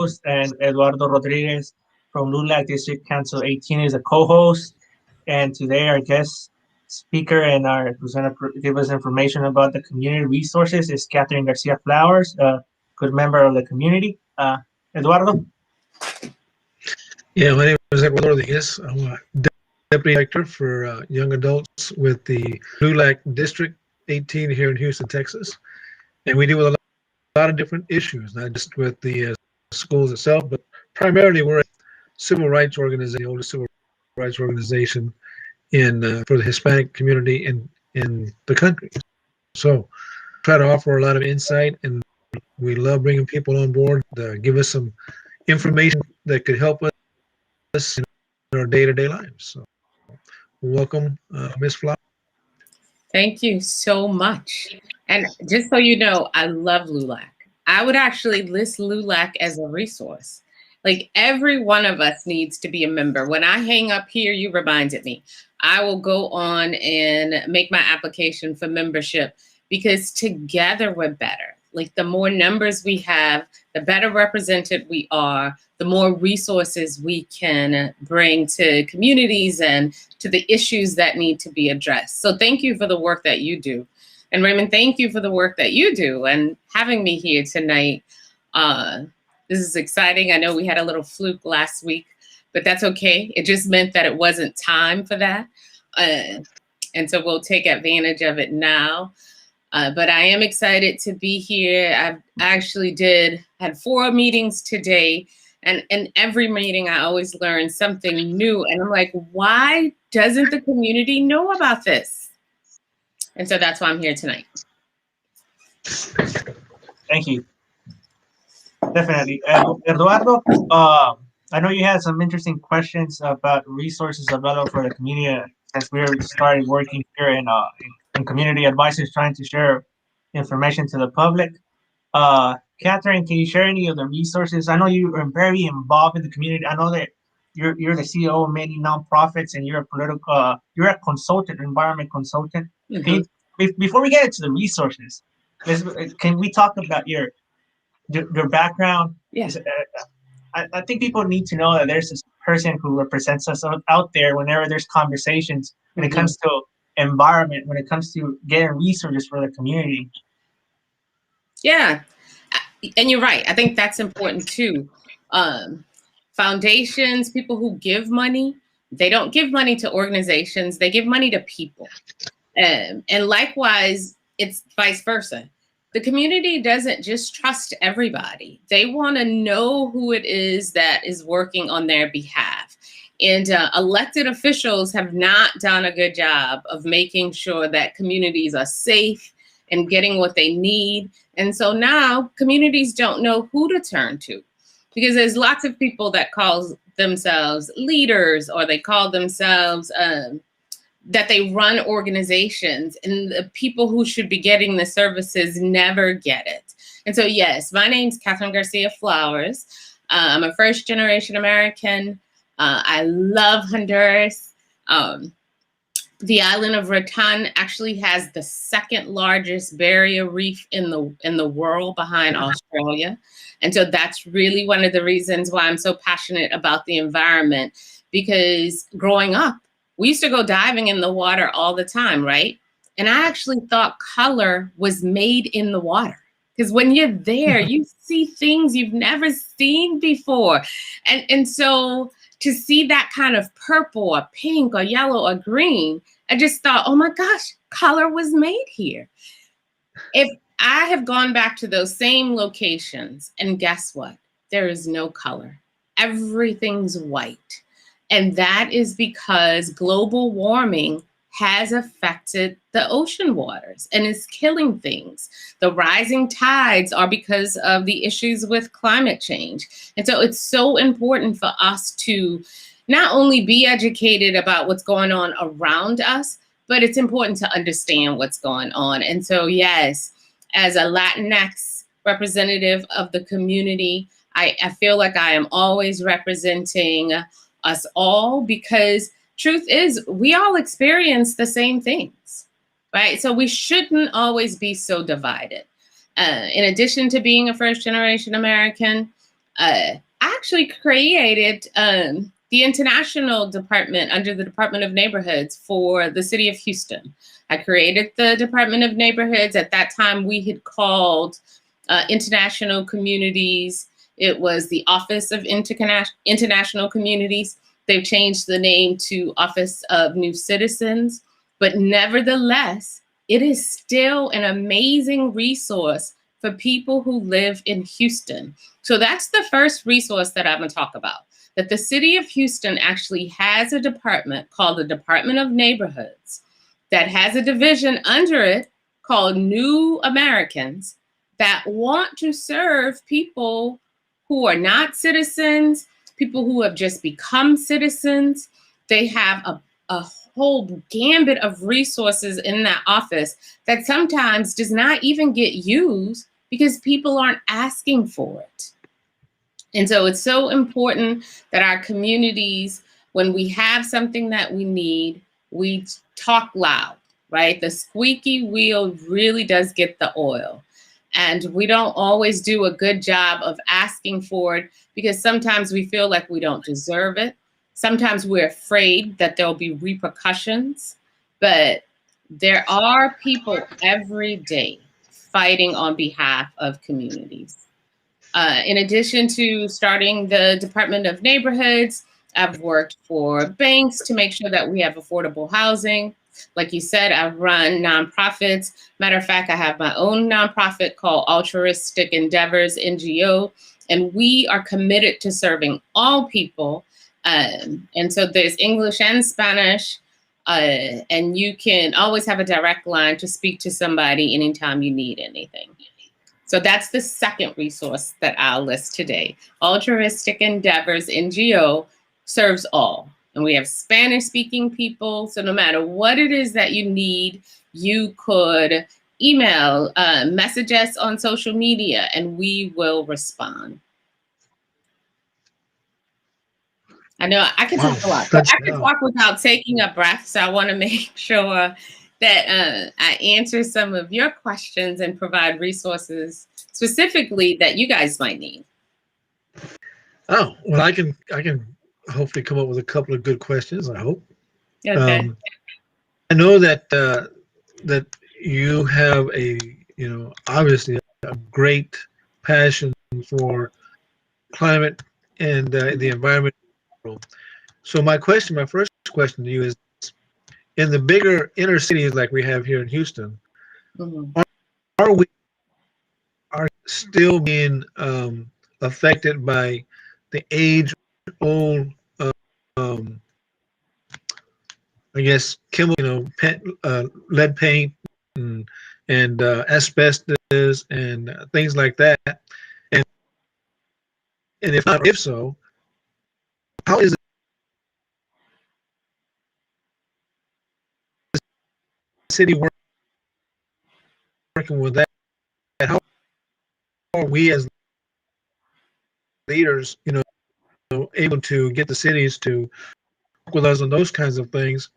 and Eduardo Rodriguez from LULAC District Council 18 is a co-host. And today our guest speaker and our who's going to give us information about the community resources is Catherine Garcia Flowers, a good member of the community. Eduardo? Yeah, my name is Eduardo Rodriguez. I'm a deputy director for young adults with the LULAC District 18 here in Houston, Texas. And we deal with a lot of different issues, not just with the schools itself, but primarily we're a civil rights organization, the oldest civil rights organization in for the Hispanic community in the country. So try to offer a lot of insight, and we love bringing people on board to give us some information that could help us in our day-to-day lives. So welcome, Ms. Flowers. Thank you so much. And just so you know, I love LULAC. I would actually list LULAC as a resource. Like every one of us needs to be a member. When I hang up here, you reminded me. I will go on and make my application for membership because together we're better. Like the more numbers we have, the better represented we are, the more resources we can bring to communities and to the issues that need to be addressed. So thank you for the work that you do. And Raymond, thank you for the work that you do and having me here tonight. This is exciting. I know we had a little fluke last week, but that's okay. It just meant that it wasn't time for that. And so we'll take advantage of it now. But I am excited to be here. I actually had 4 meetings today, and in every meeting I always learn something new. And I'm like, why doesn't the community know about this? And so that's why I'm here tonight. Thank you. Definitely. Eduardo, I know you had some interesting questions about resources available for the community since we started working here in community advisors trying to share information to the public. Catherine, can you share any of the resources? I know you are very involved in the community. I know that you're the CEO of many nonprofits and you're a consultant, environment consultant. Mm-hmm. Before we get into the resources, can we talk about your background? Yes. I think people need to know that there's this person who represents us out there whenever there's conversations when it comes to environment, when it comes to getting resources for the community. Yeah, and you're right. I think that's important too. Foundations, people who give money, they don't give money to organizations, they give money to people. And likewise, it's vice versa. The community doesn't just trust everybody. They want to know who it is that is working on their behalf. And elected officials have not done a good job of making sure that communities are safe and getting what they need. And so now communities don't know who to turn to because there's lots of people that call themselves leaders or they call themselves that they run organizations, and the people who should be getting the services never get it. And so, yes, my name's Catherine Garcia Flowers. I'm a first-generation American. I love Honduras. The island of Raton actually has the second largest barrier reef in the world behind Australia. And so that's really one of the reasons why I'm so passionate about the environment, because growing up, we used to go diving in the water all the time, right? And I actually thought color was made in the water. Because when you're there, you see things you've never seen before. And so to see that kind of purple or pink or yellow or green, I just thought, oh my gosh, color was made here. If I have gone back to those same locations, and guess what? There is no color. Everything's white. And that is because global warming has affected the ocean waters and is killing things. The rising tides are because of the issues with climate change. And so it's so important for us to not only be educated about what's going on around us, but it's important to understand what's going on. And so, yes, as a Latinx representative of the community, I feel like I am always representing us all, because truth is we all experience the same things, right? So we shouldn't always be so divided. In addition to being a first generation American, I actually created the international department under the Department of Neighborhoods for the city of Houston. I created the Department of Neighborhoods. At that time, we had called international communities. It was the Office of International Communities. They've changed the name to Office of New Citizens, but nevertheless, it is still an amazing resource for people who live in Houston. So that's the first resource that I'm gonna talk about, that the city of Houston actually has a department called the Department of Neighborhoods that has a division under it called New Americans that want to serve people who are not citizens, people who have just become citizens. They have a whole gambit of resources in that office that sometimes does not even get used because people aren't asking for it. And so it's so important that our communities, when we have something that we need, we talk loud, right? The squeaky wheel really does get the oil. And we don't always do a good job of asking for it because sometimes we feel like we don't deserve it. Sometimes we're afraid that there'll be repercussions, but there are people every day fighting on behalf of communities. In addition to starting the Department of Neighborhoods, I've worked for banks to make sure that we have affordable housing. Like you said, I've run nonprofits. Matter of fact, I have my own nonprofit called Altruistic Endeavors, NGO, and we are committed to serving all people. And so there's English and Spanish, and you can always have a direct line to speak to somebody anytime you need anything. So that's the second resource that I'll list today. Altruistic Endeavors, NGO, serves all. And we have Spanish-speaking people. So no matter what it is that you need, you could email, message us on social media, and we will respond. I know I can talk a lot, but I can talk without taking a breath. So I want to make sure that I answer some of your questions and provide resources specifically that you guys might need. Oh, well, I can hopefully come up with a couple of good questions, I hope. Okay. I know that that you have obviously a great passion for climate and the environment. So my first question to you is, in the bigger inner cities like we have here in Houston, are we still being affected by the age-old, I guess, chemical, lead paint and asbestos and things like that? And if so, how is the city working with that? How are we as leaders, able to get the cities to work with us on those kinds of things?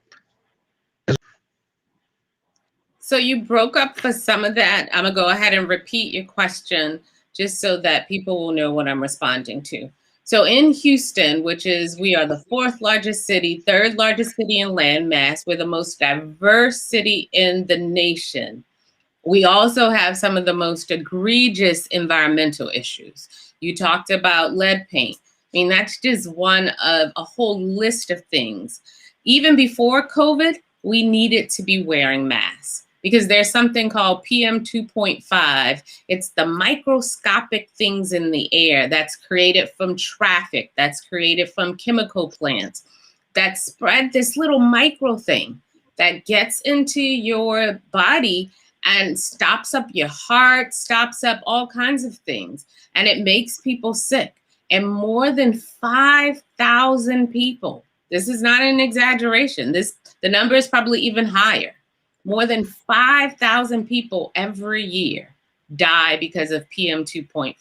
So you broke up for some of that. I'm gonna go ahead and repeat your question just so that people will know what I'm responding to. So in Houston, we are the 4th largest city, 3rd largest city in land mass, we're the most diverse city in the nation. We also have some of the most egregious environmental issues. You talked about lead paint. I mean, that's just one of a whole list of things. Even before COVID, we needed to be wearing masks because there's something called PM 2.5. It's the microscopic things in the air that's created from traffic, that's created from chemical plants, that spread this little micro thing that gets into your body and stops up your heart, stops up all kinds of things, and it makes people sick. And more than 5,000 people, this is not an exaggeration, the number is probably even higher. More than 5,000 people every year die because of PM 2.5.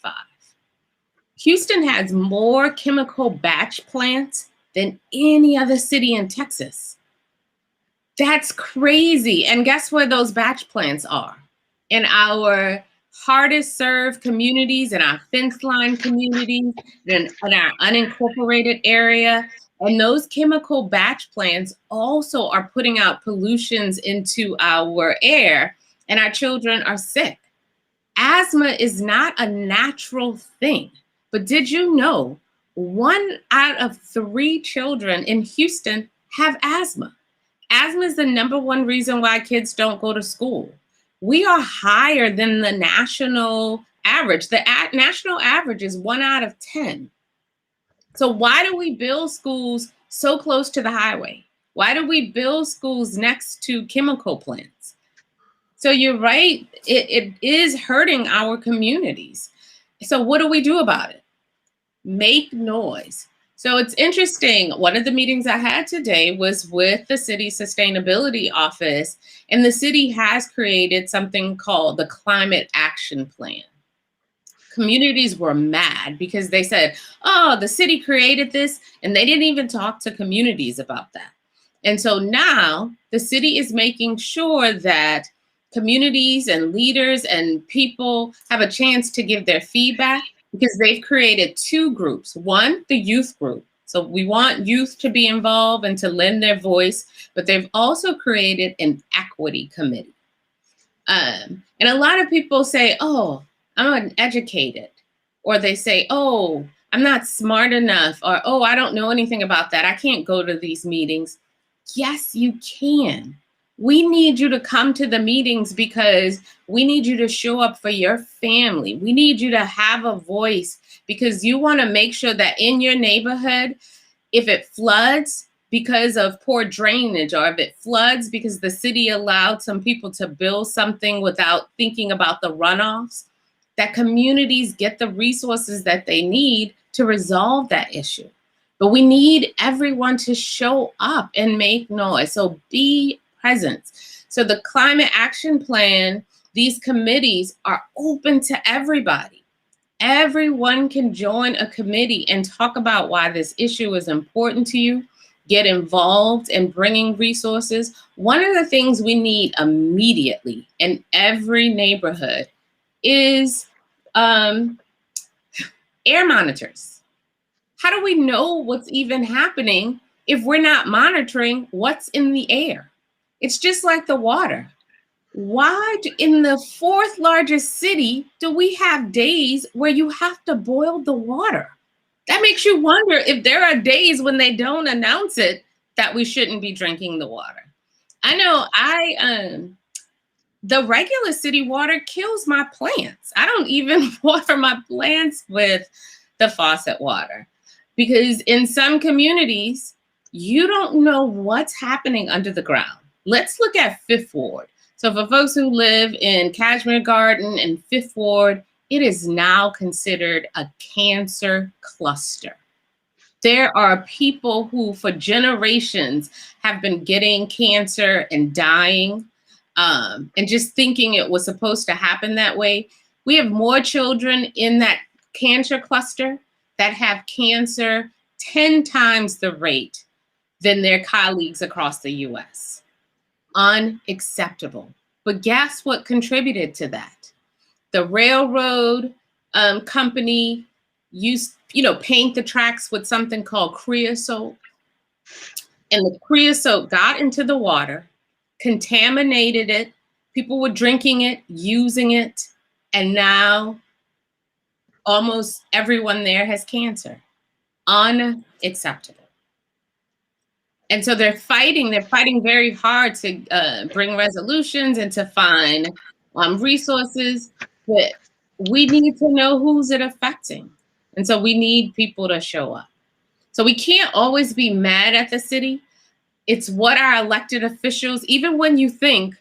Houston has more chemical batch plants than any other city in Texas. That's crazy. And guess where those batch plants are? In our hardest served communities and our fence line communities and our unincorporated area. And those chemical batch plants also are putting out pollutions into our air, and our children are sick. Asthma is not a natural thing, but did you know 1 out of 3 children in Houston have asthma? Asthma is the #1 reason why kids don't go to school. We are higher than the national average. The national average is 1 out of 10. So why do we build schools so close to the highway? Why do we build schools next to chemical plants? So you're right, it is hurting our communities. So what do we do about it? Make noise. So it's interesting. One of the meetings I had today was with the city sustainability office, and the city has created something called the Climate Action Plan. Communities were mad because they said, oh, the city created this, and they didn't even talk to communities about that. And so now the city is making sure that communities and leaders and people have a chance to give their feedback, because they've created 2 groups. One, the youth group. So we want youth to be involved and to lend their voice, but they've also created an equity committee. And a lot of people say, oh, I'm uneducated, or they say, oh, I'm not smart enough, or, oh, I don't know anything about that. I can't go to these meetings. Yes, you can. We need you to come to the meetings because we need you to show up for your family. We need you to have a voice because you want to make sure that in your neighborhood, if it floods because of poor drainage, or if it floods because the city allowed some people to build something without thinking about the runoffs, that communities get the resources that they need to resolve that issue. But we need everyone to show up and make noise. So be present. So the Climate Action Plan, these committees are open to everybody. Everyone can join a committee and talk about why this issue is important to you, get involved in bringing resources. One of the things we need immediately in every neighborhood is air monitors. How do we know what's even happening if we're not monitoring what's in the air? It's just like the water. Why in the 4th largest city do we have days where you have to boil the water? That makes you wonder if there are days when they don't announce it that we shouldn't be drinking the water. I know the regular city water kills my plants. I don't even water my plants with the faucet water, because in some communities, you don't know what's happening under the ground. Let's look at 5th Ward. So for folks who live in Cashmere Garden and 5th Ward, it is now considered a cancer cluster. There are people who for generations have been getting cancer and dying, and just thinking it was supposed to happen that way. We have more children in that cancer cluster that have cancer 10 times the rate than their colleagues across the US. Unacceptable. But guess what contributed to that? The railroad company used, paint the tracks with something called creosote. And the creosote got into the water, contaminated it. People were drinking it, using it, and now almost everyone there has cancer. Unacceptable. And so they're fighting very hard to bring resolutions and to find resources, but we need to know who's it affecting. And so we need people to show up. So we can't always be mad at the city. It's what our elected officials, even when you think,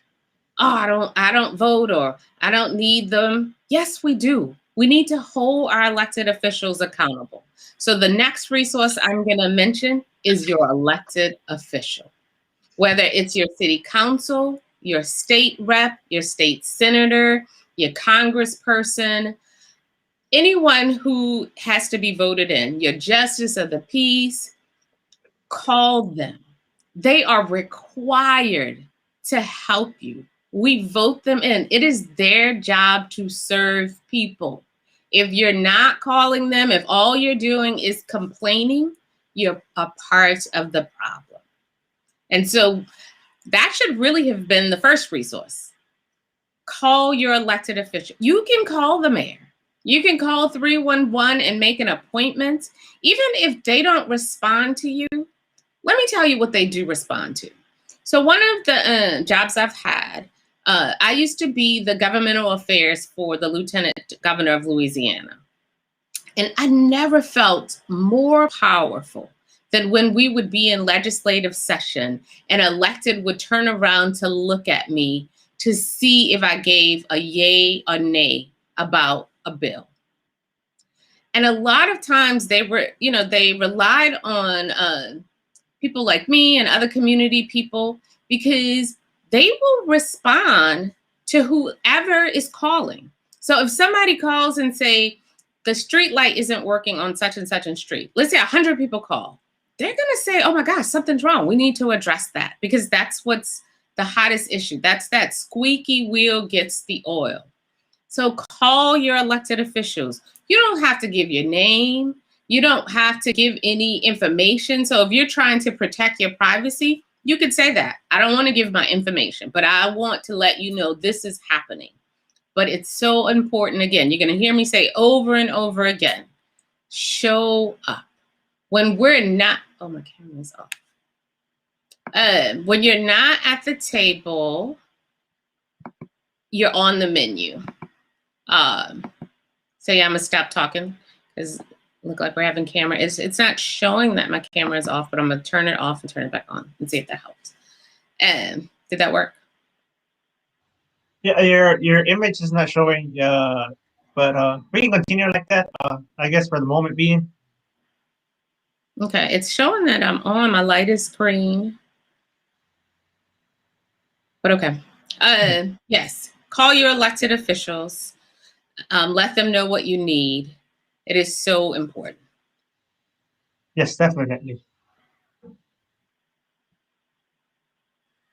oh, I don't vote, or I don't need them. Yes, we do. We need to hold our elected officials accountable. So the next resource I'm going to mention is your elected official. Whether it's your city council, your state rep, your state senator, your congressperson, anyone who has to be voted in, your justice of the peace, call them. They are required to help you. We vote them in. It is their job to serve people. If you're not calling them, if all you're doing is complaining, you're a part of the problem. And so that should really have been the first resource. Call your elected official. You can call the mayor. You can call 311 and make an appointment. Even if they don't respond to you, let me tell you what they do respond to. So one of the jobs I've had, I used to be the governmental affairs for the lieutenant governor of Louisiana. And I never felt more powerful than when we would be in legislative session and elected would turn around to look at me to see if I gave a yay or nay about a bill. And a lot of times they relied on people like me and other community people because they will respond to whoever is calling. So if somebody calls and say, the street light isn't working on such and such a street, let's say 100 people call, they're gonna say, oh my gosh, something's wrong. We need to address that because that's what's the hottest issue. That's that squeaky wheel gets the oil. So call your elected officials. You don't have to give your name. You don't have to give any information. So if you're trying to protect your privacy, you could say that. I don't want to give my information, but I want to let you know this is happening. But it's so important. Again, you're going to hear me say over and over again, show up. When we're not, oh, my camera's off. When you're not at the table, you're on the menu. So yeah, I'm gonna stop talking because it look like we're having camera. It's not showing that my camera is off, but I'm gonna turn it off and turn it back on and see if that helps. Did that work? Yeah, your image is not showing, but we can continue like that. I guess for the moment being. Okay, it's showing that I'm on. My light is green. But okay. Yes, call your elected officials. Let them know what you need. It is so important. Yes, definitely.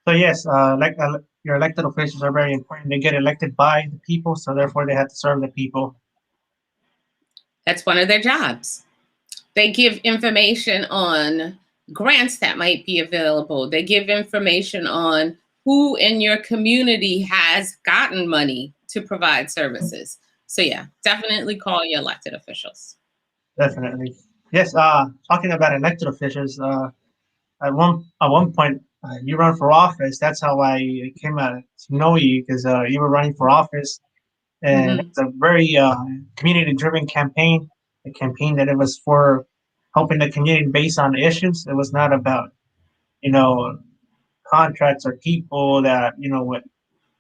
So yes, your elected officials are very important. They get elected by the people, so therefore they have to serve the people. That's one of their jobs. They give information on grants that might be available. They give information on who in your community has gotten money to provide services. So yeah, definitely call your elected officials. Definitely. Yes, talking about elected officials, at one point you run for office. That's how I came to know you, because you were running for office, and it's a very community-driven campaign. A campaign that it was for helping the community based on issues. It was not about, contracts or people that what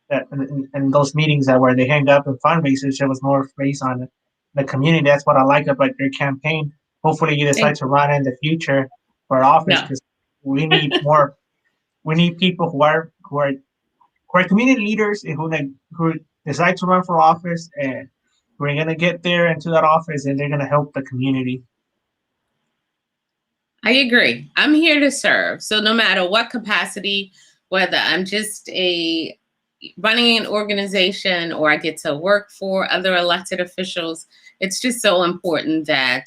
that in those meetings that where they hang up and fundraisers. It was more based on the community. That's what I like about your campaign. Hopefully, you decide to run in the future for office, because we need more. We need people who are community leaders and who decide to run for office, and we're gonna get there into that office, and they're gonna help the community. I agree. I'm here to serve. So no matter what capacity, whether I'm just running an organization or I get to work for other elected officials, it's just so important that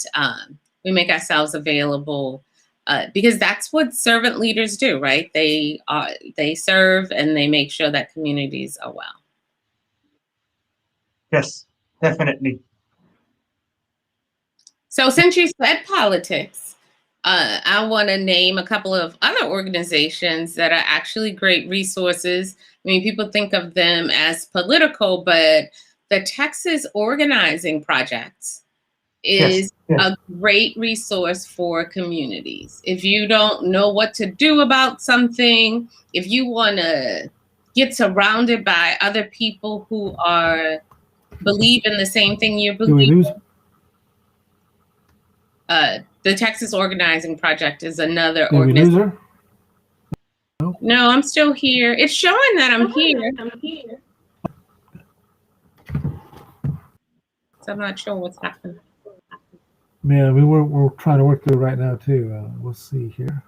we make ourselves available, because that's what servant leaders do, right? They serve and they make sure that communities are well. Yes, definitely. So since you said politics, I want to name a couple of other organizations that are actually great resources. I mean, people think of them as political, but the Texas Organizing Project is a great resource for communities. If you don't know what to do about something, if you want to get surrounded by other people who believe in the same thing you believe in, the Texas Organizing Project is another organization. No, I'm still here. It's showing that I'm here. So I'm not sure what's happening. Yeah, we're trying to work through it right now too. We'll see here.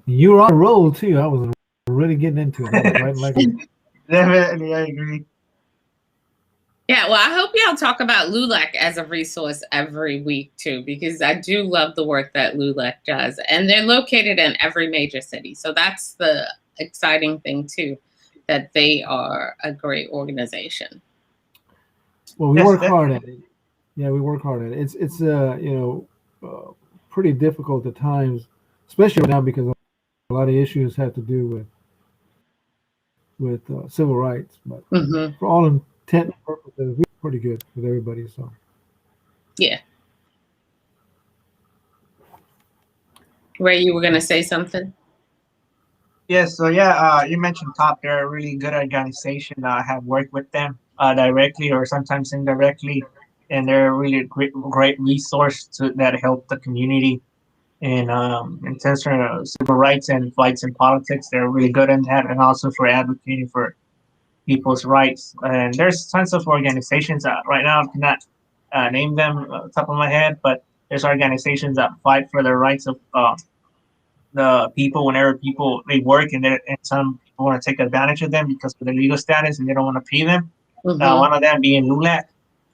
You were on a roll too. I was really getting into it. I was writing Definitely, I agree. Yeah, well, I hope y'all talk about LULAC as a resource every week too, because I do love the work that LULAC does. And they're located in every major city. So that's the exciting thing too, that they are a great organization. Well, we Yes, work hard definitely. at it. Yeah, we work hard at it. It's pretty difficult at times, especially right now because a lot of issues have to do with civil rights. But Hmm. for all intent and purposes, we're pretty good with everybody. So Yeah. Ray, you were going to say something? Yes, so yeah, you mentioned Top. They're a really good organization. I have worked with them directly or sometimes indirectly, and they're a really great resource to that help the community in terms of civil rights and fights in politics. They're really good in that, and also for advocating for people's rights. And there's tons of organizations right now. I cannot name them top of my head, but there's organizations that fight for the rights of the people whenever people they work and some people want to take advantage of them because of their legal status and they don't want to pay them. Hmm. One of them being LULAC,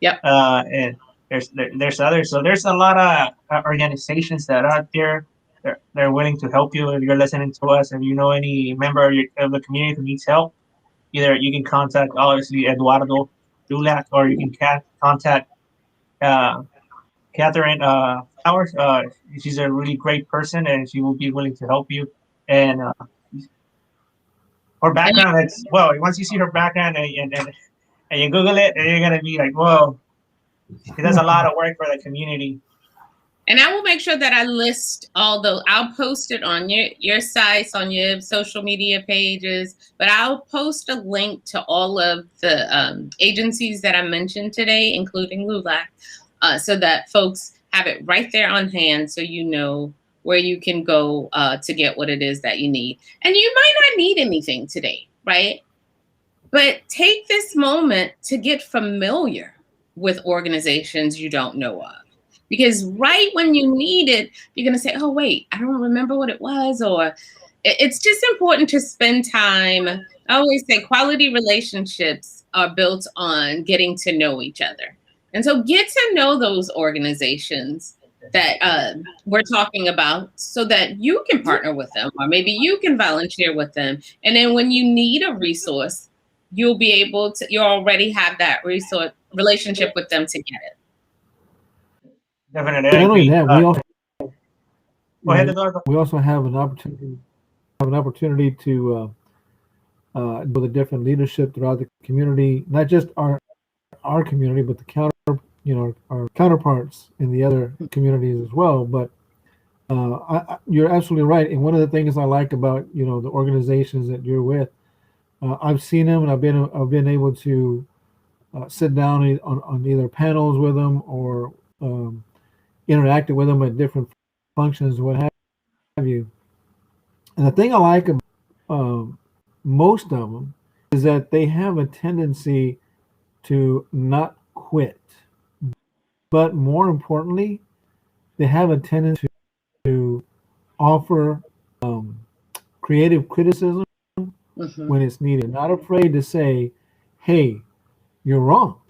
Yep. and there's others. So there's a lot of organizations that are out there. They're willing to help you if you're listening to us. If you know any member of the community who needs help, either you can contact obviously Eduardo LULAC or you can contact uh, Catherine Flowers. She's a really great person and she will be willing to help you. And her And background, it's well, once you see her background and you Google it, and you're gonna be like, whoa, she does a lot of work for the community. And I will make sure that I list all the, I'll post it on your sites, on your social media pages, but I'll post a link to all of the agencies that I mentioned today, including LULAC, so that folks have it right there on hand so you know where you can go to get what it is that you need. And you might not need anything today, right? But take this moment to get familiar with organizations you don't know of. Because right when you need it, you're going to say, oh, wait, I don't remember what it was. Or it's just important to spend time. I always say quality relationships are built on getting to know each other. And so get to know those organizations that we're talking about so that you can partner with them, or maybe you can volunteer with them. And then when you need a resource, you'll be able to, you already have that resource relationship with them to get it. Definitely, I not only agree. that, Go ahead, Eduardo. we also have an opportunity to with a different leadership throughout the community, not just our community, but the our counterparts in the other communities as well. But you're absolutely right. And one of the things I like about the organizations that you're with, I've seen them and I've been able to sit down on either panels with them or interacted with them at different functions, what have you. And the thing I like about most of them is that they have a tendency to not quit, but more importantly, they have a tendency to offer creative criticism Mm-hmm. when it's needed. Not afraid to say, "Hey, you're wrong."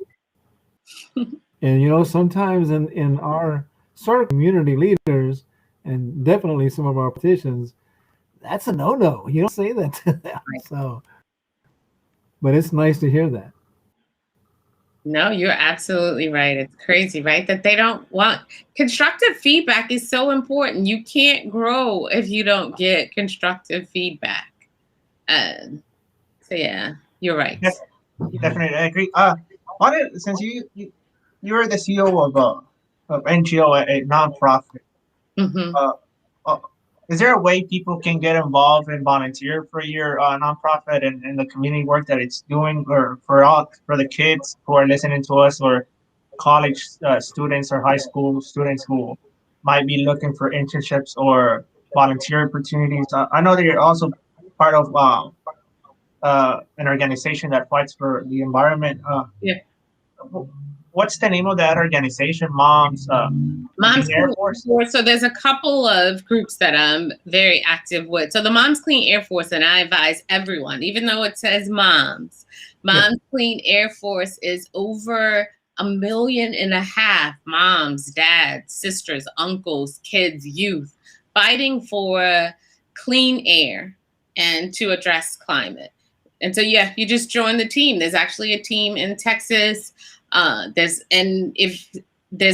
And sometimes in our circle, community leaders, and definitely some of our politicians, that's a no-no. You don't say that to them. Right. So, but it's nice to hear that. No, you're absolutely right. It's crazy, right? That they don't want constructive feedback is so important. You can't grow if you don't get constructive feedback. So yeah, you're right. Yes, definitely, I agree. Since you're the CEO of NGO, a nonprofit, Mm-hmm. uh, uh, is there a way people can get involved and volunteer for your nonprofit and the community work that it's doing, or for the kids who are listening to us, or college students or high school students who might be looking for internships or volunteer opportunities? I know that you're also part of an organization that fights for the environment. Yeah. what's the name of that organization? Moms Moms Clean Air Clean Air Force. Force. So there's a couple of groups that I'm very active with. So the Moms Clean Air Force, and I advise everyone, even though it says Moms Clean Air Force is over 1.5 million moms, dads, sisters, uncles, kids, youth, fighting for clean air and to address climate. And so, yeah, you just join the team. There's actually a team in Texas. There's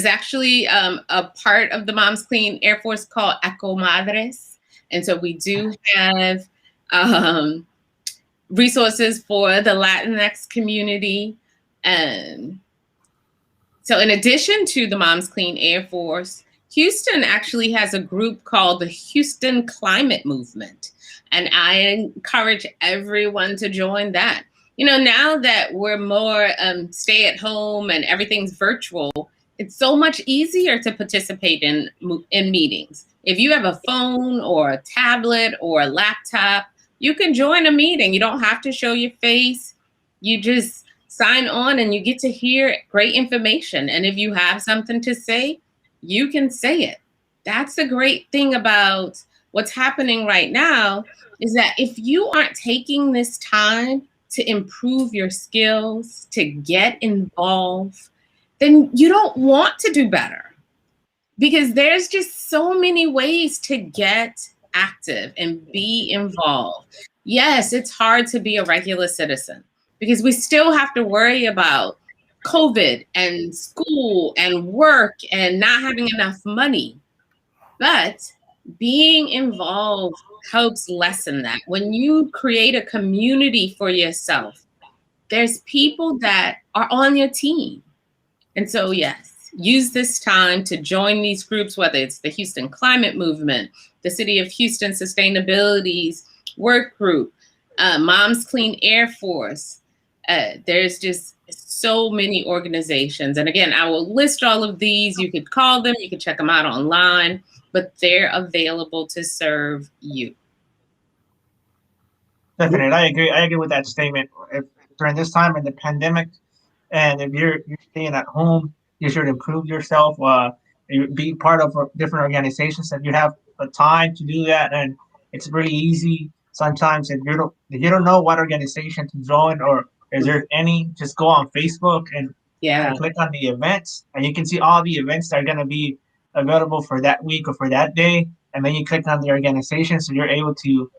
actually a part of the Moms Clean Air Force called Eco Madres. And so we do have resources for the Latinx community. So in addition to the Moms Clean Air Force, Houston actually has a group called the Houston Climate Movement. And I encourage everyone to join that. You know, now that we're more stay at home and everything's virtual, it's so much easier to participate in meetings. If you have a phone or a tablet or a laptop, you can join a meeting. You don't have to show your face. You just sign on and you get to hear great information. And if you have something to say, you can say it. That's the great thing about what's happening right now, is that if you aren't taking this time to improve your skills, to get involved, then you don't want to do better, because there's just so many ways to get active and be involved. Yes, it's hard to be a regular citizen because we still have to worry about COVID and school and work and not having enough money. But being involved helps lessen that. When you create a community for yourself, there's people that are on your team. And so, yes, use this time to join these groups, whether it's the Houston Climate Movement, the City of Houston Sustainability's work group, Moms Clean Air Force. There's just so many organizations. And again, I will list all of these. You could call them, you can check them out online, but they're available to serve you. Definitely, I agree with that statement. If during this time in the pandemic, and if you're staying at home, you should improve yourself. Be part of different organizations. If you have the time to do that, and it's really easy. Sometimes if you don't know what organization to join, or is there any, just go on Facebook and click on the events, and you can see all the events that are going to be available for that week or for that day, and then you click on the organization, so you're able to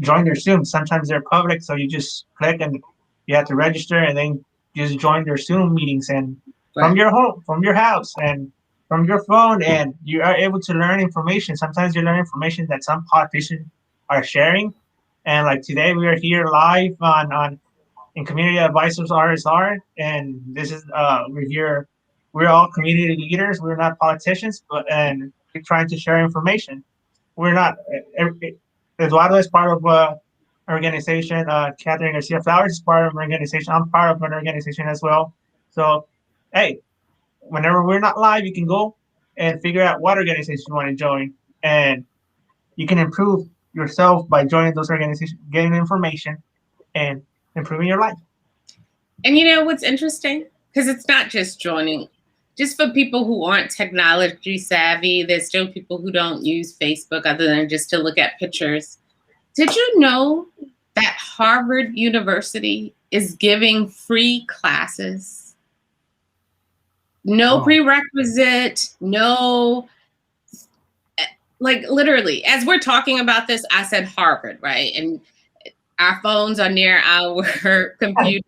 join their Zoom. Sometimes they're public, so you just click and you have to register, and then just join their Zoom meetings, and from your home, from your house, and from your phone, and you are able to learn information. Sometimes you learn information that some politicians are sharing, and like today we are here live on in Community Advisors RSR, and this is we're all community leaders. We're not politicians, and we're trying to share information. We're not. Eduardo is part of an organization. Catherine Garcia Flowers is part of an organization. I'm part of an organization as well. So, hey, whenever we're not live, you can go and figure out what organization you want to join, and you can improve yourself by joining those organizations, getting information, and improving your life. And you know what's interesting? Because it's not just joining. Just for people who aren't technology savvy, there's still people who don't use Facebook other than just to look at pictures. Did you know that Harvard University is giving free classes? No prerequisite, no, like literally, as we're talking about this, I said Harvard, right? And our phones are near our computer.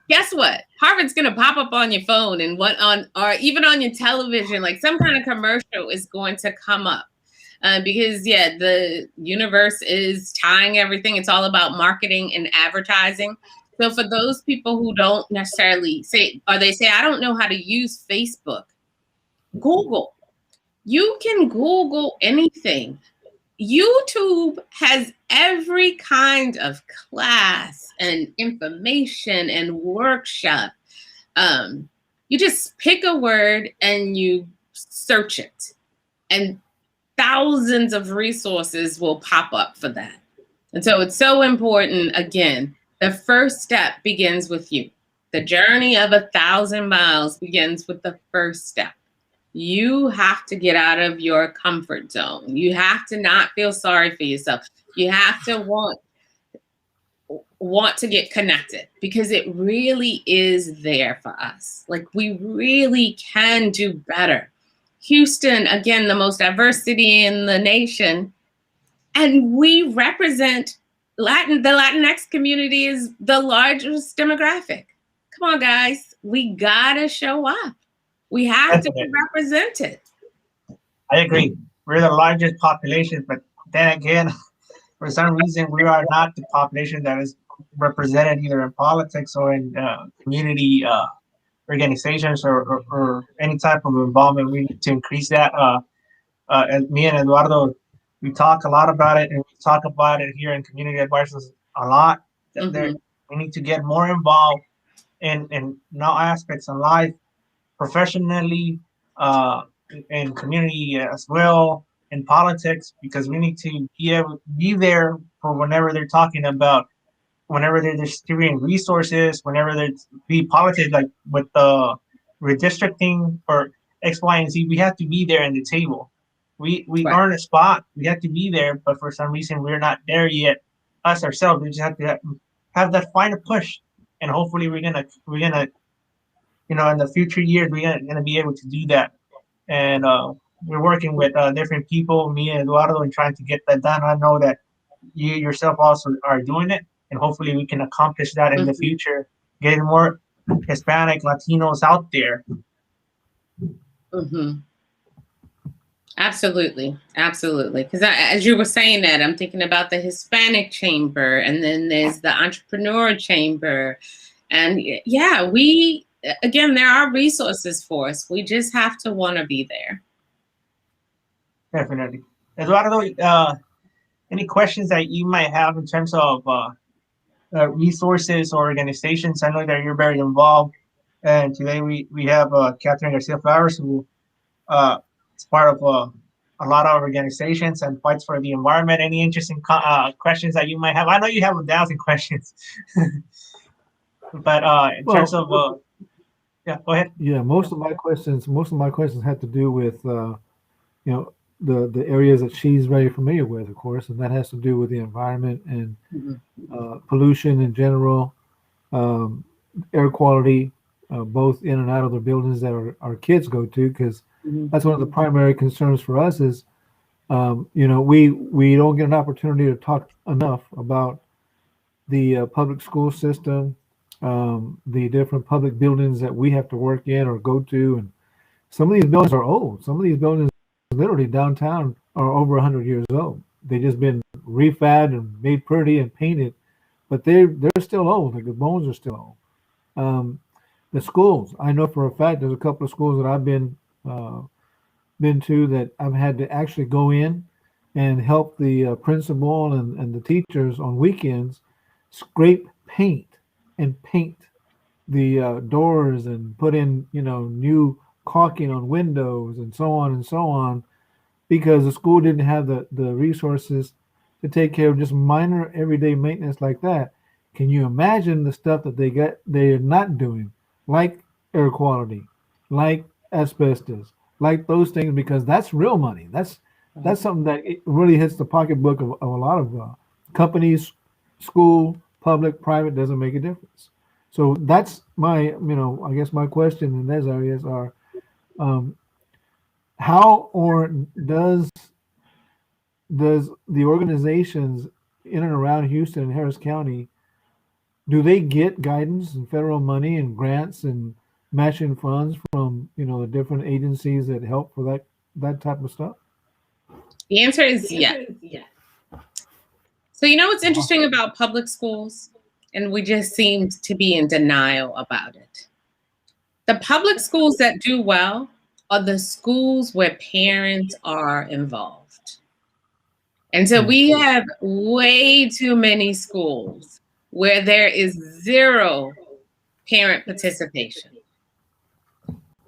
Guess what? Harvard's gonna pop up on your phone and or even on your television, like some kind of commercial is going to come up. Because the universe is tying everything. It's all about marketing and advertising. So for those people who don't necessarily say, I don't know how to use Facebook, Google. You can Google anything. YouTube has every kind of class and information and workshop. You just pick a word and you search it, and thousands of resources will pop up for that. And so it's so important. Again, the first step begins with you. The journey of 1,000 miles begins with the first step. You have to get out of your comfort zone. You have to not feel sorry for yourself. You have to want to get connected, because it really is there for us. Like, we really can do better. Houston, again, the most diverse city in the nation, and we represent the Latinx community is the largest demographic. Come on, guys, we gotta show up. We have to be represented. I agree. We're the largest population, but then again, for some reason, we are not the population that is represented either in politics or in community organizations or any type of involvement. We need to increase that. And me and Eduardo, we talk a lot about it, and we talk about it here in Community Advisors a lot. Mm-hmm. We need to get more involved in all aspects of life, professionally, in community as well, in politics, because we need to be there for whenever they're talking about, whenever they're distributing resources, whenever there's be politics, like with the redistricting or X, Y, and Z. We have to be there in the table. We Right. earn a spot. We have to be there, but for some reason we're not there yet. Us ourselves, we just have to have that final push, and hopefully we're gonna in the future years we're gonna be able to do that. And we're working with different people, me and Eduardo, and trying to get that done. I know that you yourself also are doing it, and hopefully we can accomplish that in the future, getting more Hispanic Latinos out there. Mm-hmm. Absolutely. Because as you were saying that, I'm thinking about the Hispanic Chamber, and then there's the Entrepreneur Chamber. And yeah, there are resources for us. We just have to want to be there. Definitely. Eduardo, any questions that you might have in terms of resources or organizations? I know that you're very involved. And today we have Catherine Garcia Flowers, who is part of a lot of organizations and fights for the environment. Any interesting questions that you might have? I know you have 1,000 questions. But in terms of yeah, go ahead. Yeah, most of my questions have to do with the areas that she's very familiar with, of course, and that has to do with the environment and pollution in general, air quality, both in and out of the buildings that our kids go to, because that's one of the primary concerns for us is, we don't get an opportunity to talk enough about the public school system, the different public buildings that we have to work in or go to. And some of these buildings are old. Some of these buildings literally downtown are over 100 years old. They just been refabbed and made pretty and painted, but they're still old. Like the bones are still old. The schools, I know for a fact there's a couple of schools that I've been to that I've had to actually go in and help the principal and the teachers on weekends scrape paint and paint the doors and put in new caulking on windows and so on, because the school didn't have the resources to take care of just minor everyday maintenance like that. Can you imagine the stuff that they're not doing, like air quality, like asbestos, like those things, because that's real money. That's something that it really hits the pocketbook of a lot of companies, school, public, private, doesn't make a difference. So that's my, I guess my question in those areas are, how or does the organizations in and around Houston and Harris County, do they get guidance and federal money and grants and matching funds from the different agencies that help for that type of stuff? The answer is yes. So what's interesting about public schools, and we just seem to be in denial about it. The public schools that do well are the schools where parents are involved. And so we have way too many schools where there is zero parent participation.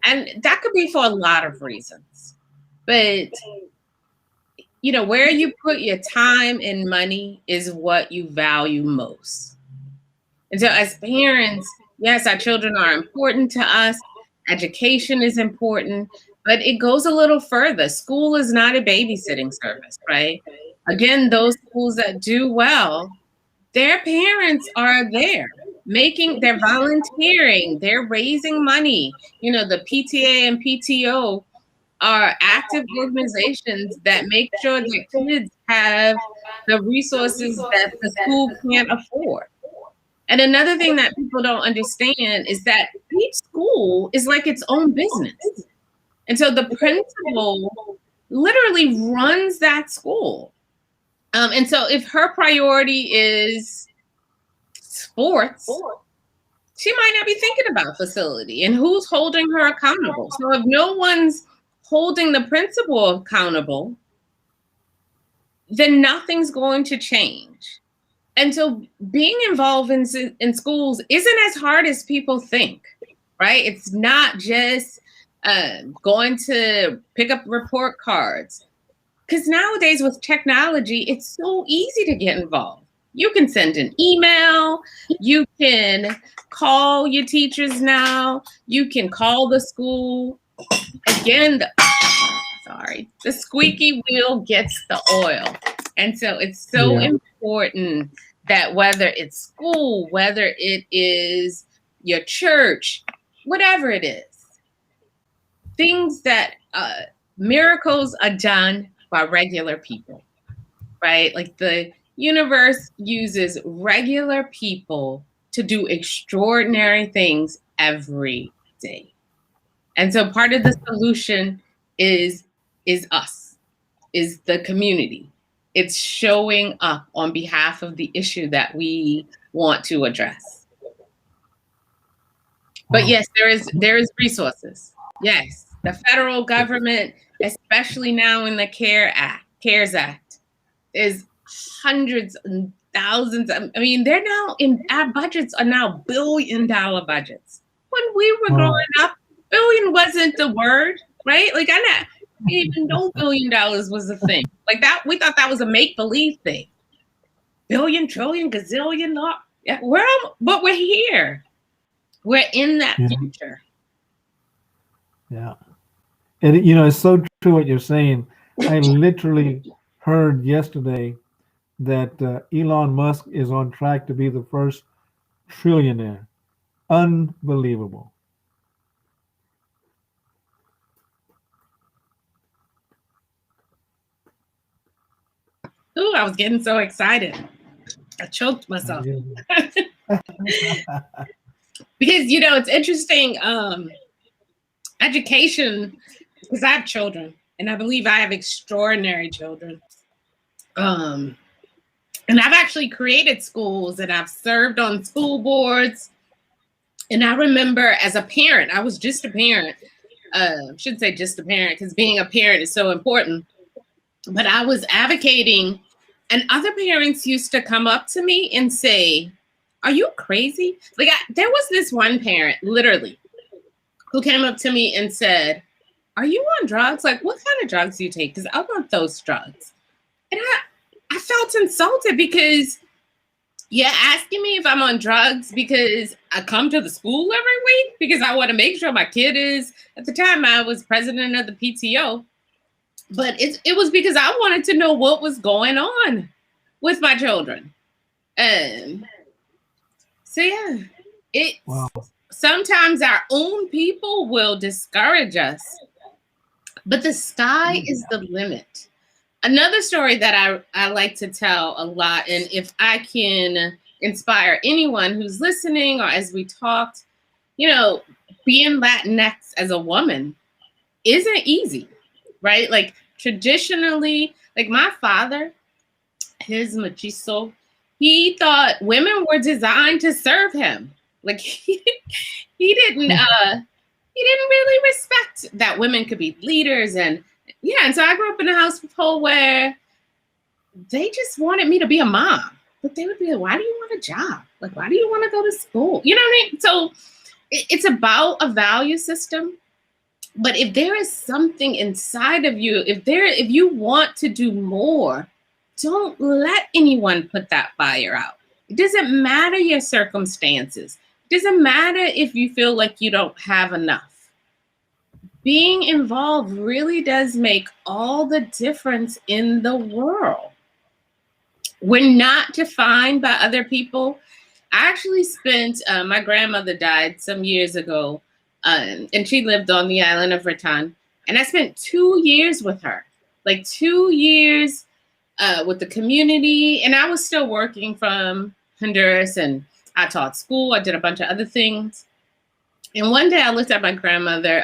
And that could be for a lot of reasons. But where you put your time and money is what you value most. And so as parents, Yes, our children are important to us. Education is important, but it goes a little further. School is not a babysitting service, right? Again, those schools that do well, their parents are there they're volunteering, they're raising money. You know, the PTA and PTO are active organizations that make sure that kids have the resources that the school can't afford. And another thing that people don't understand is that each school is like its own business. And so the principal literally runs that school. And so if her priority is sports, she might not be thinking about facility and who's holding her accountable. So if no one's holding the principal accountable, then nothing's going to change. And so being involved in schools isn't as hard as people think, right? It's not just going to pick up report cards. Because nowadays with technology, it's so easy to get involved. You can send an email, you can call your teachers now, you can call the school. Again, the squeaky wheel gets the oil. And so it's so important that whether it's school, whether it is your church, whatever it is, things that miracles are done by regular people, right? Like the universe uses regular people to do extraordinary things every day. And so part of the solution is us, is the community. It's showing up on behalf of the issue that we want to address. But yes, there is resources. Yes, the federal government, especially now in the CARES Act, is hundreds and thousands. I mean, they're now our budgets are now $1 billion budgets. When we were growing up, billion wasn't the word, right? Like I didn't even know $1 billion was a thing. Like that, we thought that was a make-believe thing. Billion, trillion, gazillion, but we're here. We're in that future. Yeah. And, you know, it's so true what you're saying. I literally heard yesterday that Elon Musk is on track to be the first trillionaire. Unbelievable. Ooh, I was getting so excited. I choked myself. Because, you know, it's interesting. Education, because I have children, and I believe I have extraordinary children. And I've actually created schools, and I've served on school boards. And I remember as a parent, I was just a parent. I shouldn't say just a parent, because being a parent is so important. But I was advocating, and other parents used to come up to me and say, "Are you crazy?" Like there was this one parent, literally, who came up to me and said, "Are you on drugs? Like, what kind of drugs do you take? Because I want those drugs." And I felt insulted because you're asking me if I'm on drugs because I come to the school every week because I want to make sure my kid is. At the time, I was president of the PTO. But it was because I wanted to know what was going on with my children. So yeah, sometimes our own people will discourage us, but the sky is the limit. Another story that I like to tell a lot, and if I can inspire anyone who's listening or as we talked, you know, being Latinx as a woman isn't easy, right? Like traditionally, like my father, his machizo, he thought women were designed to serve him. Like he didn't really respect that women could be leaders. And so I grew up in a household where they just wanted me to be a mom, but they would be like, "Why do you want a job? Like, why do you want to go to school?" You know what I mean? So it's about a value system. But if there is something inside of you, if you want to do more, don't let anyone put that fire out. It doesn't matter your circumstances. Doesn't matter if you feel like you don't have enough. Being involved really does make all the difference in the world. We're not defined by other people. I actually spent, my grandmother died some years ago, and she lived on the island of Raton. And I spent 2 years with her, like 2 years with the community. And I was still working from Honduras, and I taught school. I did a bunch of other things. And one day I looked at my grandmother,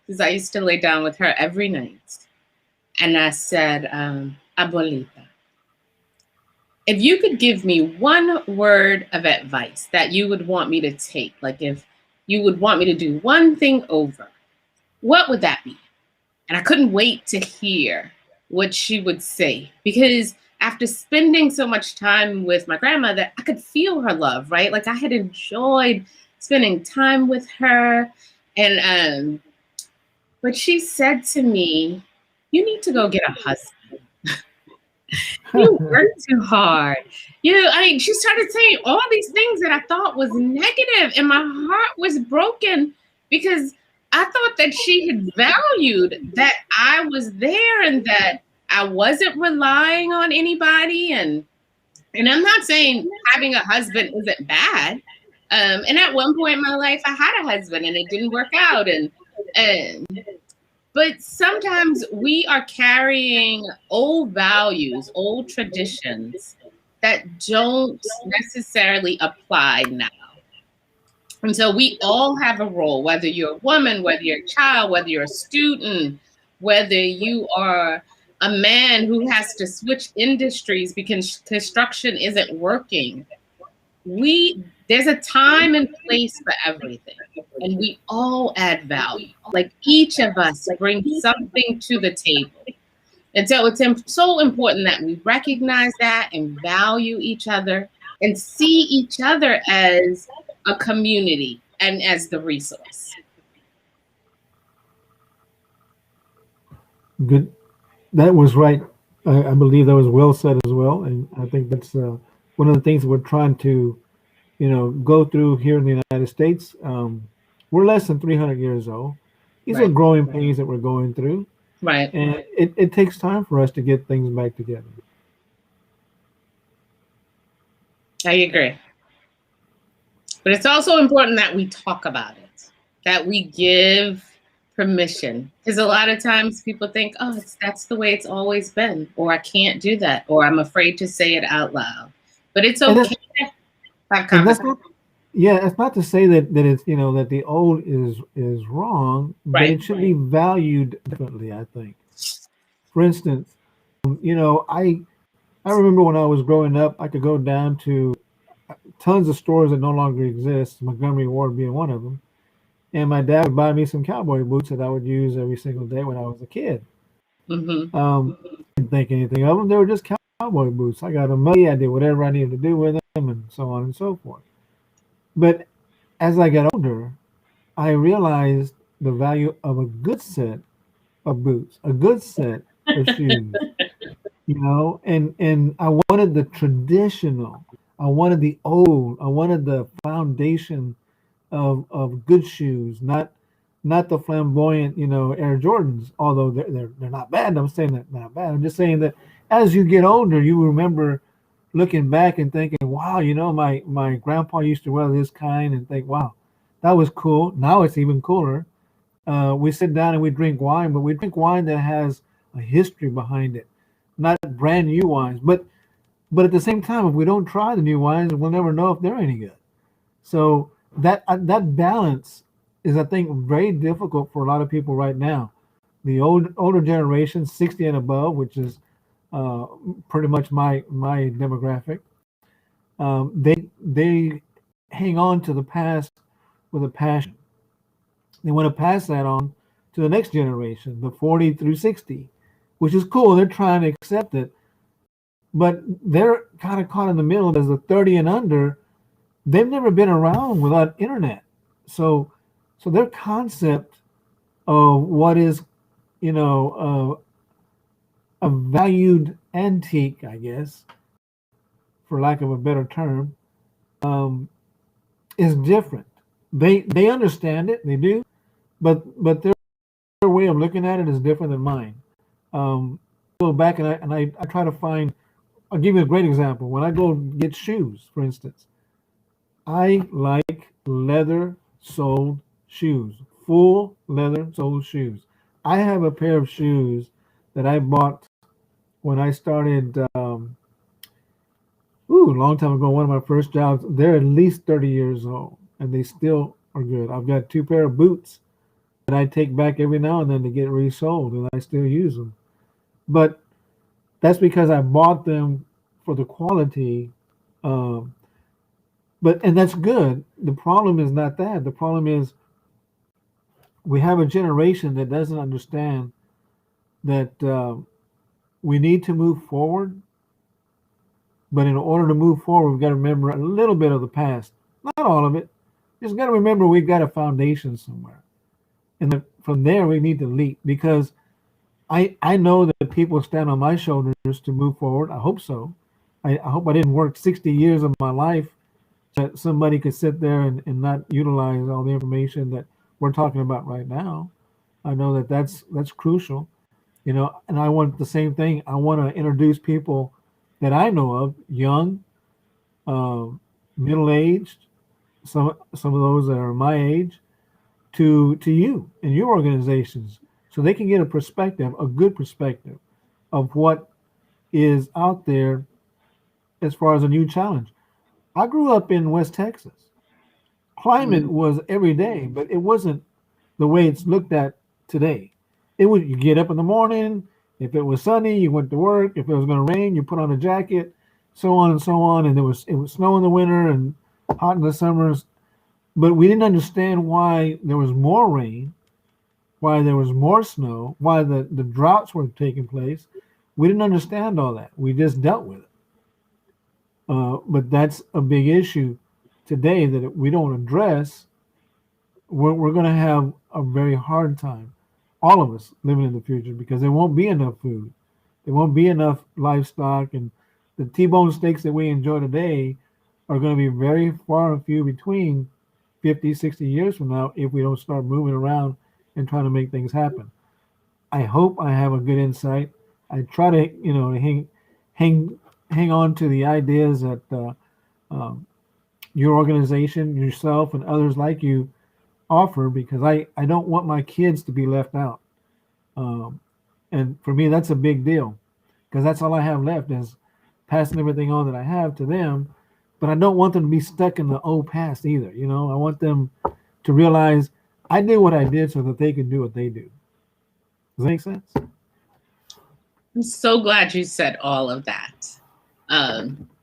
because I used to lay down with her every night. And I said, Abuelita, if you could give me one word of advice that you would want me to take, like if you would want me to do one thing over, what would that be? And I couldn't wait to hear what she would say, because after spending so much time with my grandmother, I could feel her love, right? Like I had enjoyed spending time with her. And but she said to me, you need to go get a husband. You work too hard. She started saying all these things that I thought was negative, and my heart was broken because I thought that she had valued that I was there and that I wasn't relying on anybody. And I'm not saying having a husband isn't bad. And at one point in my life, I had a husband and it didn't work out. But sometimes we are carrying old values, old traditions that don't necessarily apply now. And so we all have a role, whether you're a woman, whether you're a child, whether you're a student, whether you are a man who has to switch industries because construction isn't working. There's a time and place for everything, and we all add value. Like each of us brings something to the table. And so it's so important that we recognize that and value each other and see each other as a community and as the resource. Good. That was right. I believe that was well said as well. And I think that's one of the things that we're trying to, go through here in the United States. We're less than 300 years old. These are Right. growing pains that we're going through. Right. And it takes time for us to get things back together. I agree. But it's also important that we talk about it, that we give permission. Because a lot of times people think, oh, that's the way it's always been, or I can't do that, or I'm afraid to say it out loud. But it's okay to have conversations. It's not to say that it's that the old is wrong, but Right. it should be valued differently, I think. For instance, I remember when I was growing up, I could go down to tons of stores that no longer exist, Montgomery Ward being one of them, and my dad would buy me some cowboy boots that I would use every single day when I was a kid. Mm-hmm. Didn't think anything of them. They were just cowboy boots. I got them muddy. I did whatever I needed to do with them, and so on and so forth. But as I got older, I realized the value of a good set of boots, a good set of shoes. And I wanted the traditional. I wanted the old. I wanted the foundation of good shoes, not the flamboyant, Air Jordans. Although they're not bad. I'm saying that they're not bad. I'm just saying that as you get older, you remember looking back and thinking, wow, my grandpa used to wear this kind, and think, wow, that was cool. Now it's even cooler. We sit down and we drink wine, but we drink wine that has a history behind it, not brand new wines. But at the same time, if we don't try the new wines, we'll never know if they're any good. So that balance is, I think, very difficult for a lot of people right now. The older generation, 60 and above, which is pretty much my demographic, they hang on to the past with a passion. They want to pass that on to the next generation, the 40 through 60, which is cool. They're trying to accept it, but they're kind of caught in the middle. As the 30 and under, they've never been around without internet, so their concept of what is, a valued antique, I guess, for lack of a better term, is different. They understand it, they do, but their way of looking at it is different than mine. Go back and I try to find. I'll give you a great example. When I go get shoes, for instance, I like leather soled shoes, full leather soled shoes. I have a pair of shoes that I bought when I started. A long time ago, one of my first jobs. They're at least 30 years old, and they still are good. I've got two pair of boots that I take back every now and then to get resold, and I still use them. But that's because I bought them for the quality. Um, and that's good. The problem is not that. The problem is we have a generation that doesn't understand that we need to move forward. But in order to move forward, we've got to remember a little bit of the past, not all of it. Just got to remember we've got a foundation somewhere, and then from there we need to leap, because I know that people stand on my shoulders to move forward. I hope so. I hope I didn't work 60 years of my life that somebody could sit there and not utilize all the information that we're talking about right now. I know that that's crucial, and I want the same thing. I want to introduce people that I know of, young, uh, middle aged, some of those that are my age, to you and your organizations, so they can get a perspective, a good perspective of what is out there as far as a new challenge. I grew up in West Texas. Climate was every day, but it wasn't the way it's looked at today. It was, you get up in the morning. If it was sunny, you went to work. If it was going to rain, you put on a jacket, so on and so on. And it was snow in the winter and hot in the summers. But we didn't understand why there was more rain, why there was more snow, why the droughts were taking place. We didn't understand all that. We just dealt with it. But that's a big issue today that if we don't address. We're going to have a very hard time, all of us, living in the future, because there won't be enough food. There won't be enough livestock, and the T-bone steaks that we enjoy today are going to be very far and few between 50, 60 years from now if we don't start moving around and trying to make things happen. I hope I have a good insight. I try to, hang on to the ideas that your organization, yourself, and others like you offer, because I don't want my kids to be left out. And for me, that's a big deal, because that's all I have left is passing everything on that I have to them. But I don't want them to be stuck in the old past either. I want them to realize I did what I did so that they can do what they do. Does that make sense? I'm so glad you said all of that,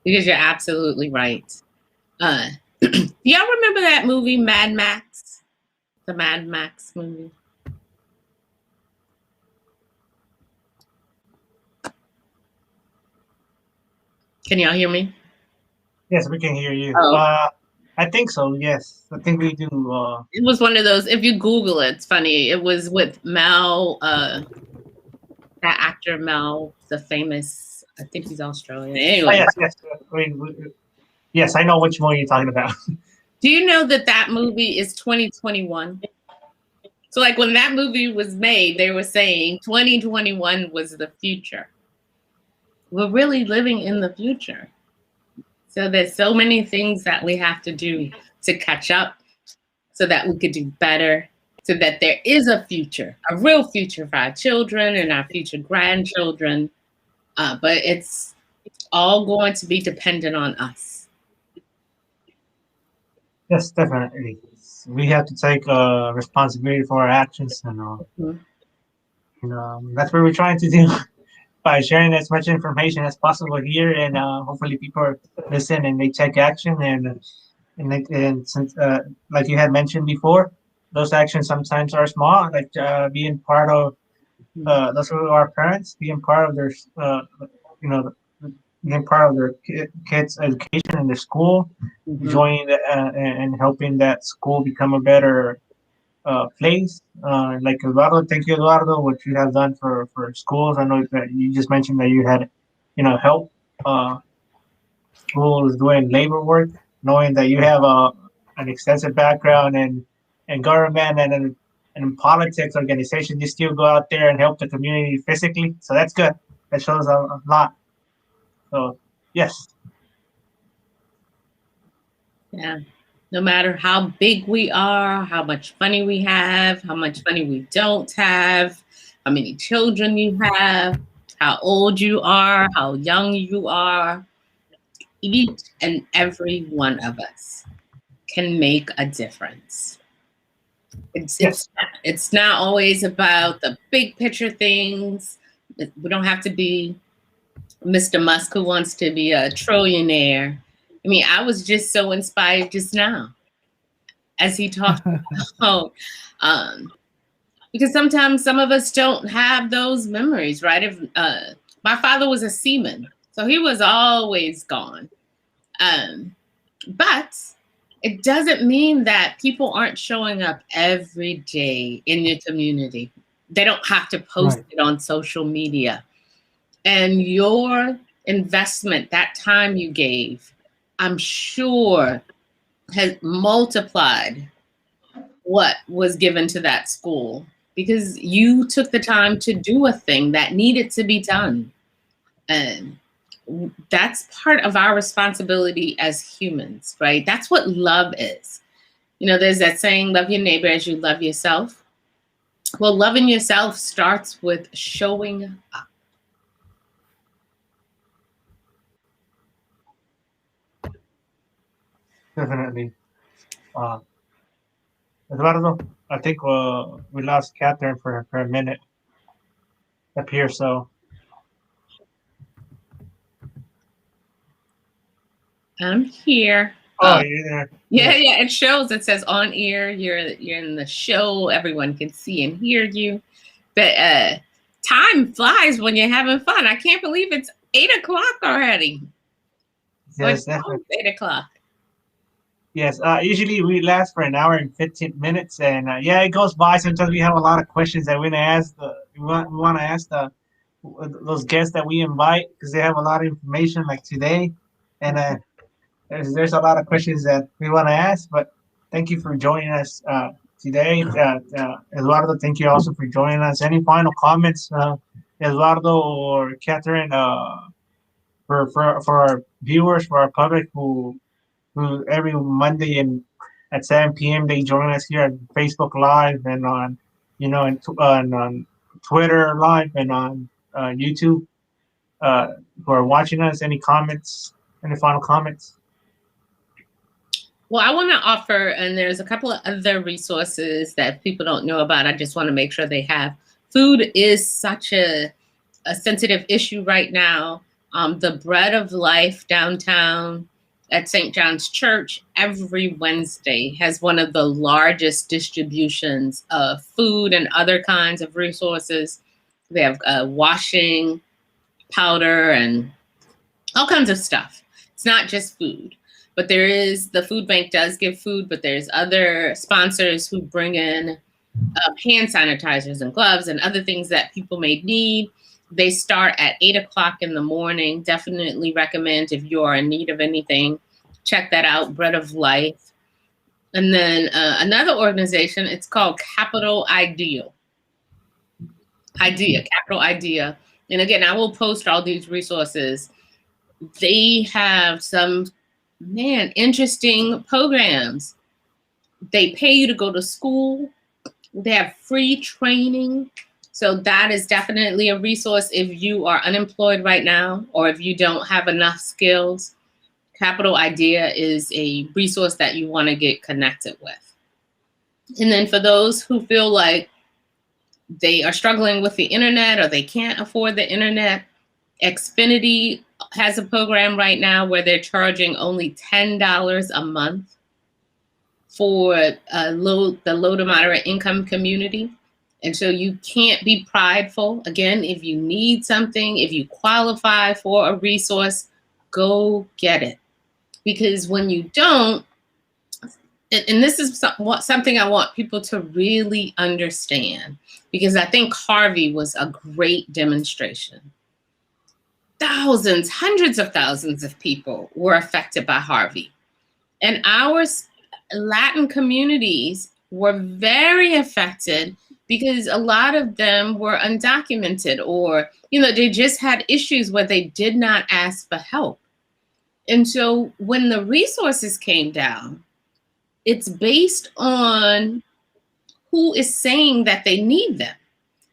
because you're absolutely right. Do y'all remember that movie, Mad Max? The Mad Max movie? Can y'all hear me? Yes, we can hear you. Oh. I think so. Yes, I think we do. It was one of those. If you Google it, it's funny. It was with Mel, that actor Mel, the famous. I think he's Australian. Anyway. Yes. Yes, I know which one you're talking about. Do you know that movie is 2021? So, like, when that movie was made, they were saying 2021 was the future. We're really living in the future. So there's so many things that we have to do to catch up so that we could do better, so that there is a future, a real future for our children and our future grandchildren. But it's all going to be dependent on us. Yes, definitely. We have to take responsibility for our actions, and that's what we're trying to do by sharing as much information as possible here, and hopefully people listen and they take action, and since like you had mentioned before, those actions sometimes are small, like being part of those who are parents, being part of their being part of their kids' education in their school, joining and helping that school become a better place. Like Eduardo, thank you, Eduardo, what you have done for schools. I know that you just mentioned that you had, help schools doing labor work, knowing that you have an extensive background in government and in politics, organization. You still go out there and help the community physically, so that's good. That shows a lot. So yes. Yeah. No matter how big we are, how much money we have, how much money we don't have, how many children you have, how old you are, how young you are, each and every one of us can make a difference. It's not always about the big picture things. We don't have to be Mr. Musk who wants to be a trillionaire. I mean, I was just so inspired just now as he talked about, because sometimes some of us don't have those memories, right? If my father was a seaman, so he was always gone. But it doesn't mean that people aren't showing up every day in your community. They don't have to post it on social media. And your investment, that time you gave, I'm sure has multiplied what was given to that school, because you took the time to do a thing that needed to be done. And that's part of our responsibility as humans, right? That's what love is. You know, there's that saying, love your neighbor as you love yourself. Well, loving yourself starts with showing up. Definitely. Eduardo, I think we lost Catherine for a minute up here, so. I'm here. Oh, you're there. Yeah, yeah, it shows. It says on air. You're in the show. Everyone can see and hear you. But time flies when you're having fun. I can't believe it's 8 o'clock already. Yes, definitely. 8 o'clock. Yes, usually we last for an hour and 15 minutes, and yeah, it goes by. Sometimes we have a lot of questions that we want to ask. We want to ask those guests that we invite, because they have a lot of information, like today, and there's a lot of questions that we want to ask. But thank you for joining us today, Eduardo. Thank you also for joining us. Any final comments, Eduardo or Catherine, for our viewers, for our public who every Monday and at 7 p.m. they join us here on Facebook Live and on, on Twitter Live and on YouTube. Who are watching us? Any comments? Any final comments? Well, I want to offer, and there's a couple of other resources that people don't know about. I just want to make sure they have. Food is such a sensitive issue right now. The Bread of Life downtown at St. John's Church every Wednesday has one of the largest distributions of food and other kinds of resources. They have washing powder and all kinds of stuff. It's not just food, but the food bank does give food, but there's other sponsors who bring in hand sanitizers and gloves and other things that people may need. They start at 8 o'clock in the morning. Definitely recommend, if you are in need of anything, check that out, Bread of Life. And then another organization, it's called Capital Idea. Capital Idea. And again, I will post all these resources. They have some, interesting programs. They pay you to go to school. They have free training. So that is definitely a resource if you are unemployed right now, or if you don't have enough skills. Capital Idea is a resource that you want to get connected with. And then for those who feel like they are struggling with the internet or they can't afford the internet, Xfinity has a program right now where they're charging only $10 a month for the low to moderate income community. And so you can't be prideful. Again, if you need something, if you qualify for a resource, go get it. Because when you don't, and this is something I want people to really understand, because I think Harvey was a great demonstration. Thousands, hundreds of thousands of people were affected by Harvey. And Latin communities were very affected because a lot of them were undocumented, or, they just had issues where they did not ask for help. And so when the resources came down, it's based on who is saying that they need them.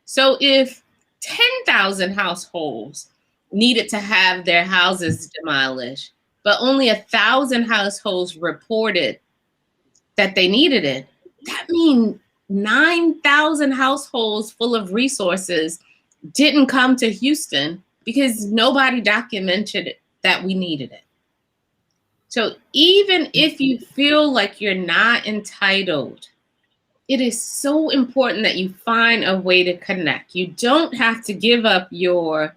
So if 10,000 households needed to have their houses demolished, but only 1,000 households reported that they needed it, that means 9,000 households full of resources didn't come to Houston because nobody documented that we needed it. So even if you feel like you're not entitled, it is so important that you find a way to connect. You don't have to give up your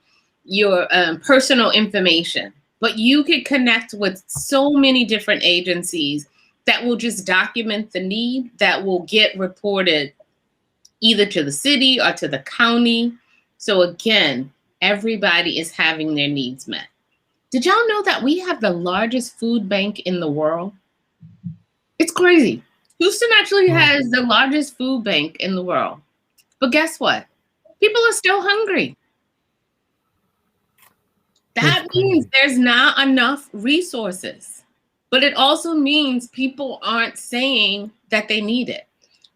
personal information, but you can connect with so many different agencies that will just document the need, that will get reported either to the city or to the county. So again, everybody is having their needs met. Did y'all know that we have the largest food bank in the world? It's crazy. Houston actually has the largest food bank in the world. But guess what? People are still hungry. That means there's not enough resources. But it also means people aren't saying that they need it.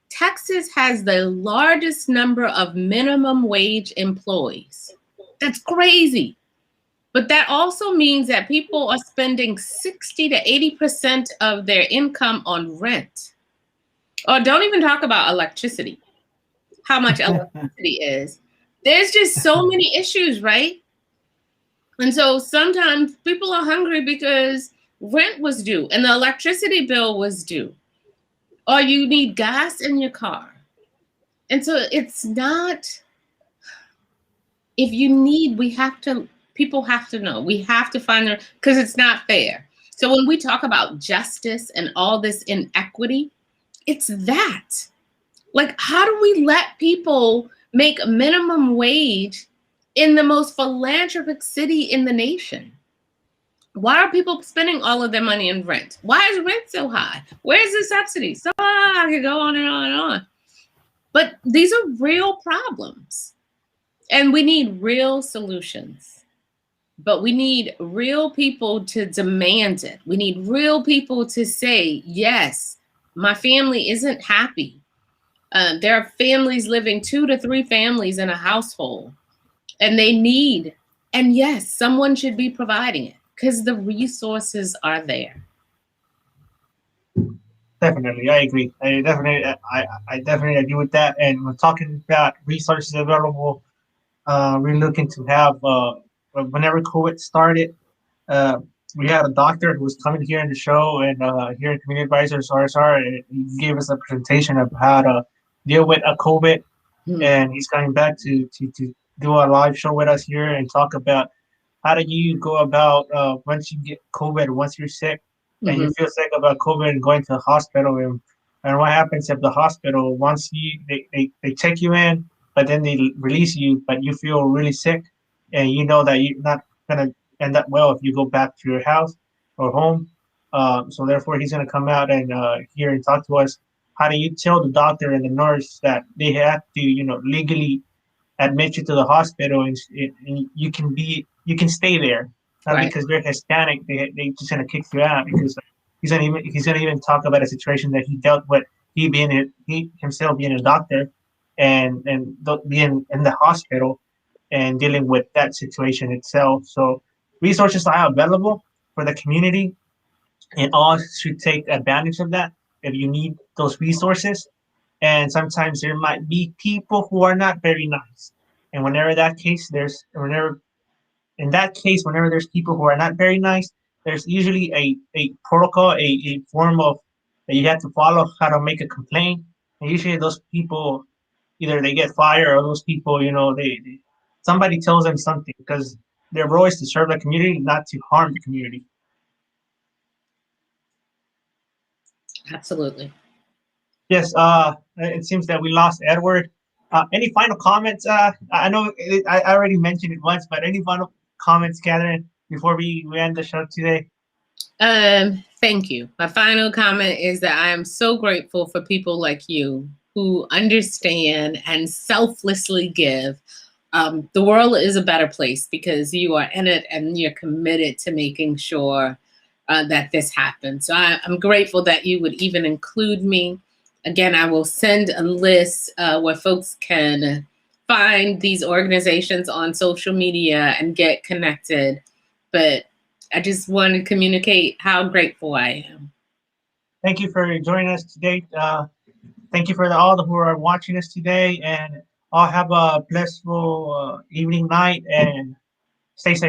Texas has the largest number of minimum wage employees. That's crazy. But that also means that people are spending 60 to 80% of their income on rent. Or don't even talk about electricity, how much electricity is. There's just so many issues, right? And so sometimes people are hungry because rent was due and the electricity bill was due. Or you need gas in your car. And so it's not, if you need, people have to know. We have to find their, because it's not fair. So when we talk about justice and all this inequity, it's that. Like, how do we let people make minimum wage in the most philanthropic city in the nation? Why are people spending all of their money in rent? Why is rent so high? Where's the subsidy? So I could go on and on and on. But these are real problems. And we need real solutions. But we need real people to demand it. We need real people to say, yes, my family isn't happy. There are families living 2 to 3 families in a household. And they need, and yes, someone should be providing it because the resources are there. Definitely, I agree. I definitely agree with that. And we're talking about resources available. We're looking to have whenever COVID started, we had a doctor who was coming here in the show, and here in Community Advisors RSR, and he gave us a presentation of how to deal with a COVID, and he's coming back to do a live show with us here and talk about how do you go about once you get COVID, once you're sick, and you feel sick about COVID and going to the hospital, and what happens if the hospital, once they take you in, but then they release you, but you feel really sick, and you know that you're not gonna end up well if you go back to your house or home. So therefore, he's gonna come out and here and talk to us. How do you tell the doctor and the nurse that they have to, legally admit you to the hospital, and you can stay there, not Right. because they're Hispanic. They just gonna kick you out, because he's gonna even talk about a situation that he dealt with. He himself being a doctor, and being in the hospital and dealing with that situation itself. So resources are available for the community, and all should take advantage of that if you need those resources. And sometimes there might be people who are not very nice. And whenever there's people who are not very nice, there's usually a protocol, a form of that you have to follow, how to make a complaint. And usually those people, either they get fired, or those people, somebody tells them something, because their role is to serve the community, not to harm the community. Absolutely. Yes, it seems that we lost Edward. Any final comments? I know I already mentioned it once, but any final comments, Catherine, before we end the show today? Thank you. My final comment is that I am so grateful for people like you who understand and selflessly give. The world is a better place because you are in it and you're committed to making sure that this happens. So I'm grateful that you would even include me. Again, I will send a list where folks can find these organizations on social media and get connected. But I just want to communicate how grateful I am. Thank you for joining us today. Thank you for all who are watching us today, and all have a blissful evening, night, and stay safe.